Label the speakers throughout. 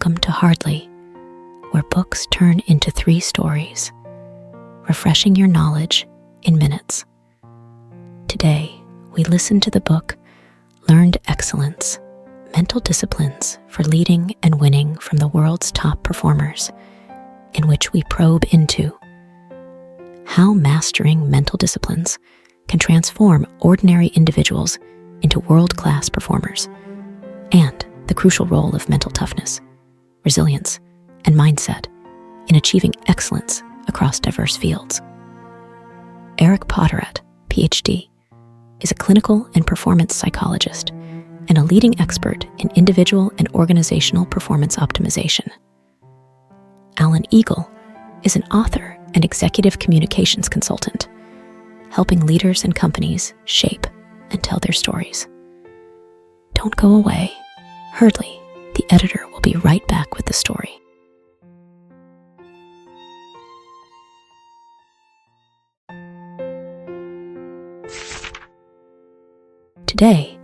Speaker 1: Welcome to Hardly, where books turn into 3 stories, refreshing your knowledge in minutes. Today, we listen to the book Learned Excellence, Mental Disciplines for Leading and Winning from the World's Top Performers, in which we probe into how mastering mental disciplines can transform ordinary individuals into world-class performers, and the crucial role of mental toughness, resilience, and mindset in achieving excellence across diverse fields. Eric Potterat, PhD, is a clinical and performance psychologist and a leading expert in individual and organizational performance optimization. Alan Eagle is an author and executive communications consultant, helping leaders and companies shape and tell their stories. Don't go away. Hardly, the editor, will be right back with the story. Today,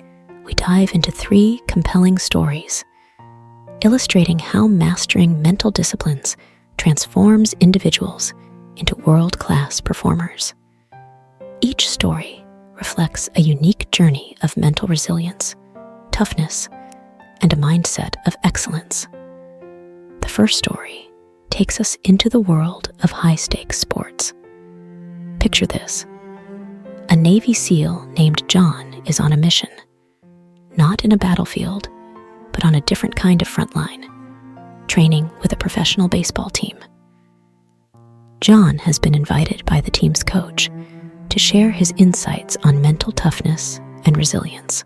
Speaker 1: we dive into 3 compelling stories, illustrating how mastering mental disciplines transforms individuals into world-class performers. Each story reflects a unique journey of mental resilience, toughness, and a mindset of excellence. The first story takes us into the world of high-stakes sports. Picture this. A Navy SEAL named John is on a mission, not in a battlefield, but on a different kind of front line, training with a professional baseball team. John has been invited by the team's coach to share his insights on mental toughness and resilience,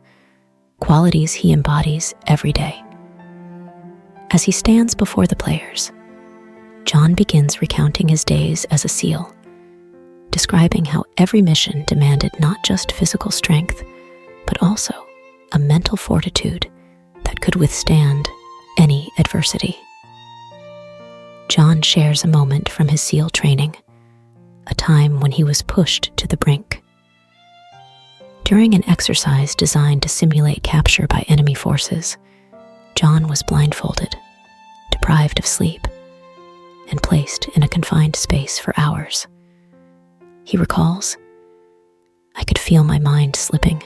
Speaker 1: qualities he embodies every day. As he stands before the players, John begins recounting his days as a SEAL, describing how every mission demanded not just physical strength, but also a mental fortitude that could withstand any adversity. John shares a moment from his SEAL training, a time when he was pushed to the brink. During an exercise designed to simulate capture by enemy forces, John was blindfolded, deprived of sleep, and placed in a confined space for hours. He recalls, "I could feel my mind slipping,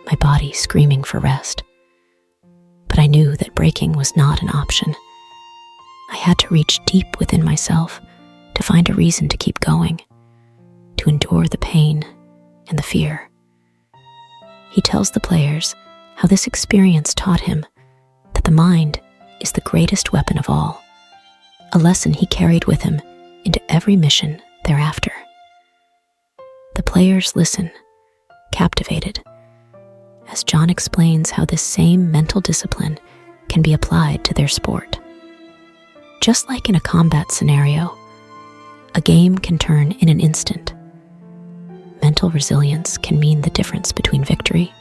Speaker 1: my body screaming for rest. But I knew that breaking was not an option. I had to reach deep within myself to find a reason to keep going, to endure the pain and the fear." He tells the players how this experience taught him that the mind is the greatest weapon of all, a lesson he carried with him into every mission thereafter. The players listen, captivated, as John explains how this same mental discipline can be applied to their sport. Just like in a combat scenario, a game can turn in an instant. Mental resilience can mean the difference between victory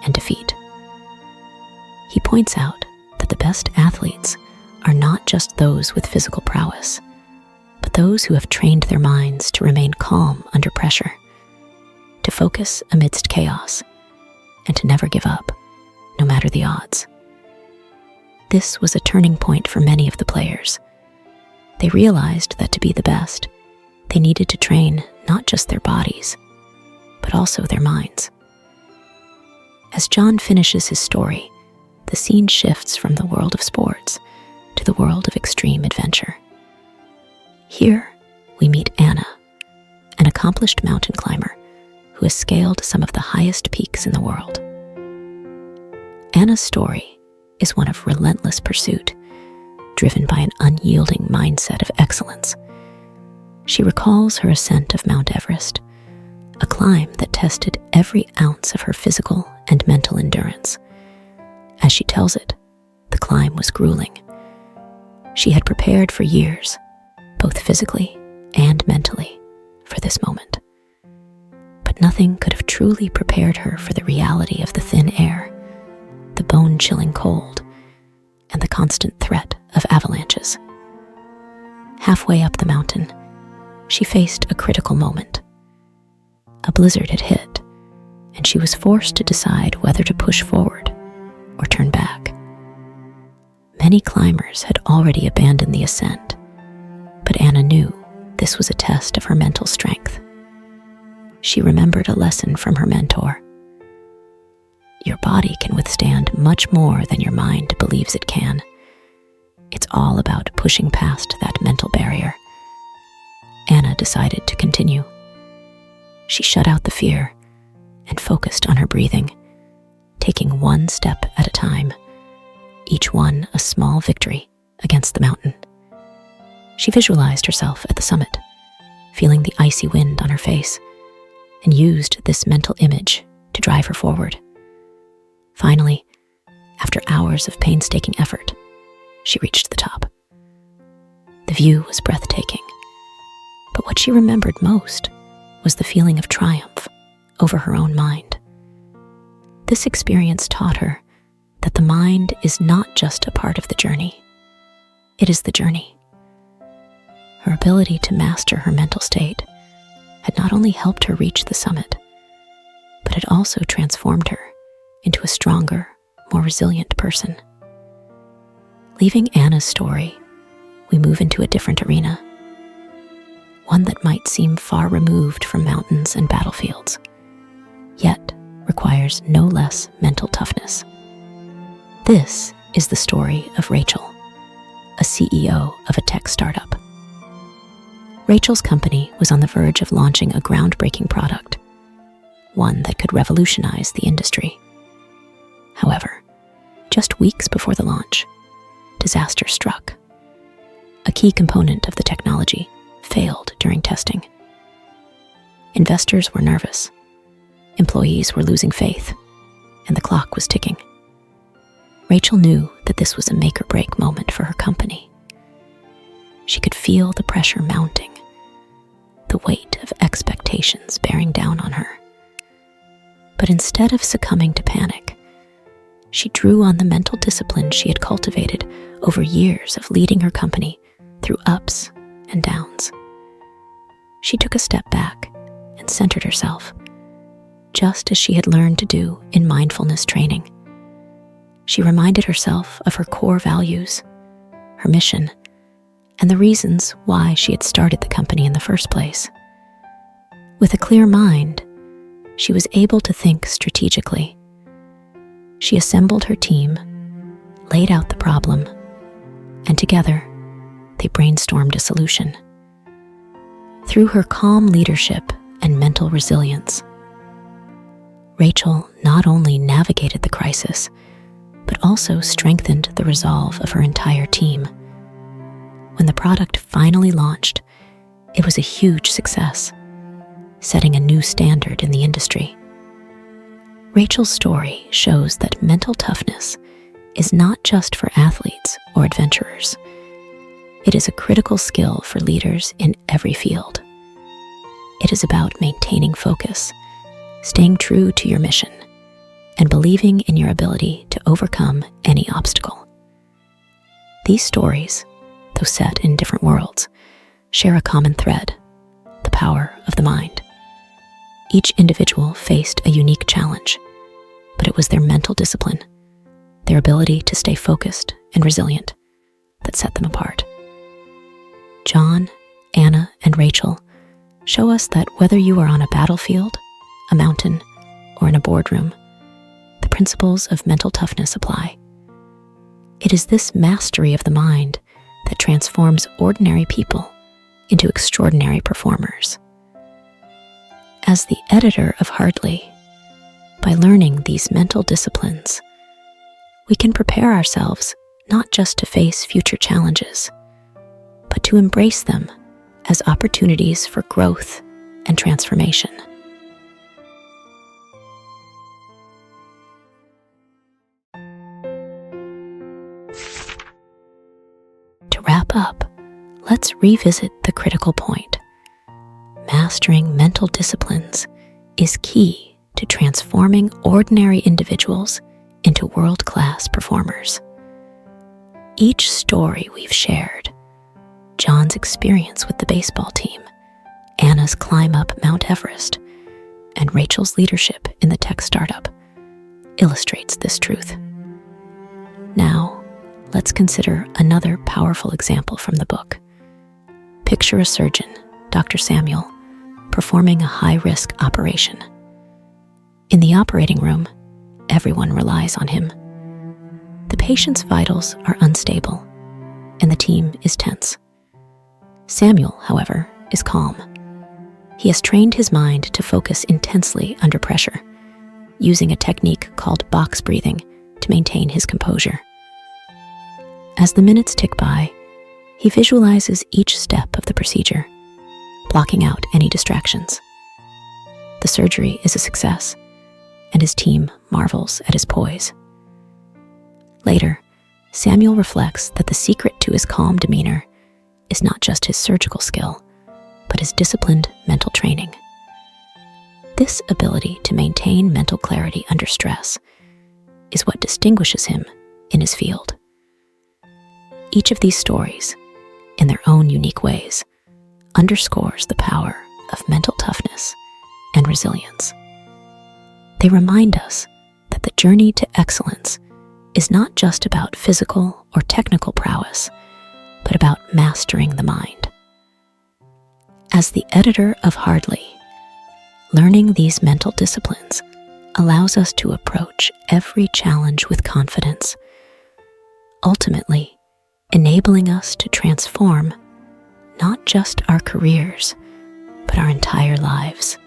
Speaker 1: and defeat. He points out that the best athletes are not just those with physical prowess, but those who have trained their minds to remain calm under pressure, to focus amidst chaos, and to never give up, no matter the odds. This was a turning point for many of the players. They realized that to be the best, they needed to train not just their bodies, but also their minds. As John finishes his story, the scene shifts from the world of sports to the world of extreme adventure. Here, we meet Anna, an accomplished mountain climber who has scaled some of the highest peaks in the world. Anna's story is one of relentless pursuit, driven by an unyielding mindset of excellence. She recalls her ascent of Mount Everest, a climb that tested every ounce of her physical and mental endurance. As she tells it, the climb was grueling. She had prepared for years, both physically and mentally, for this moment. But nothing could have truly prepared her for the reality of the thin air, the bone-chilling cold, and the constant threat of avalanches. Halfway up the mountain, she faced a critical moment. A blizzard had hit, and she was forced to decide whether to push forward or turn back. Many climbers had already abandoned the ascent, but Anna knew this was a test of her mental strength. She remembered a lesson from her mentor. Your body can withstand much more than your mind believes it can. It's all about pushing past that mental barrier. Anna decided to continue. She shut out the fear and focused on her breathing, taking one step at a time, each one a small victory against the mountain. She visualized herself at the summit, feeling the icy wind on her face, and used this mental image to drive her forward. Finally, after hours of painstaking effort, she reached the top. The view was breathtaking, but what she remembered most was the feeling of triumph over her own mind. This experience taught her that the mind is not just a part of the journey, it is the journey. Her ability to master her mental state had not only helped her reach the summit, but it also transformed her into a stronger, more resilient person. Leaving Anna's story, we move into a different arena, one that might seem far removed from mountains and battlefields, yet requires no less mental toughness. This is the story of Rachel, a CEO of a tech startup. Rachel's company was on the verge of launching a groundbreaking product, one that could revolutionize the industry. However, just weeks before the launch, disaster struck. A key component of the technology failed during testing. Investors were nervous, employees were losing faith, and the clock was ticking. Rachel knew that this was a make-or-break moment for her company. She could feel the pressure mounting, the weight of expectations bearing down on her. But instead of succumbing to panic, she drew on the mental discipline she had cultivated over years of leading her company through ups and downs. She took a step back and centered herself, just as she had learned to do in mindfulness training. She reminded herself of her core values, her mission, and the reasons why she had started the company in the first place. With a clear mind, she was able to think strategically. She assembled her team, laid out the problem, and together, they brainstormed a solution. Through her calm leadership and mental resilience, Rachel not only navigated the crisis, but also strengthened the resolve of her entire team. When the product finally launched, it was a huge success, setting a new standard in the industry. Rachel's story shows that mental toughness is not just for athletes or adventurers. It is a critical skill for leaders in every field. It is about maintaining focus, staying true to your mission, and believing in your ability to overcome any obstacle. These stories, though set in different worlds, share a common thread: the power of the mind. Each individual faced a unique challenge, but it was their mental discipline, their ability to stay focused and resilient, that set them apart. John, Anna, and Rachel show us that whether you are on a battlefield, a mountain, or in a boardroom, the principles of mental toughness apply. It is this mastery of the mind that transforms ordinary people into extraordinary performers. As the editor of Hardly, by learning these mental disciplines, we can prepare ourselves not just to face future challenges, but to embrace them as opportunities for growth and transformation. To wrap up, let's revisit the critical point. Mastering mental disciplines is key to transforming ordinary individuals into world-class performers. Each story we've shared, John's experience with the baseball team, Anna's climb up Mount Everest, and Rachel's leadership in the tech startup, illustrates this truth. Now, let's let's consider another powerful example from the book. Picture a surgeon, Dr. Samuel, performing a high-risk operation. In the operating room, everyone relies on him. The patient's vitals are unstable, and the team is tense. Samuel, however, is calm. He has trained his mind to focus intensely under pressure, using a technique called box breathing to maintain his composure. As the minutes tick by, he visualizes each step of the procedure, blocking out any distractions. The surgery is a success, and his team marvels at his poise. Later, Samuel reflects that the secret to his calm demeanor is not just his surgical skill, but his disciplined mental training. This ability to maintain mental clarity under stress is what distinguishes him in his field. Each of these stories, in their own unique ways, underscores the power of mental toughness and resilience. They remind us that the journey to excellence is not just about physical or technical prowess, but about mastering the mind. As the editor of Hardly, learning these mental disciplines allows us to approach every challenge with confidence, ultimately enabling us to transform not just our careers, but our entire lives.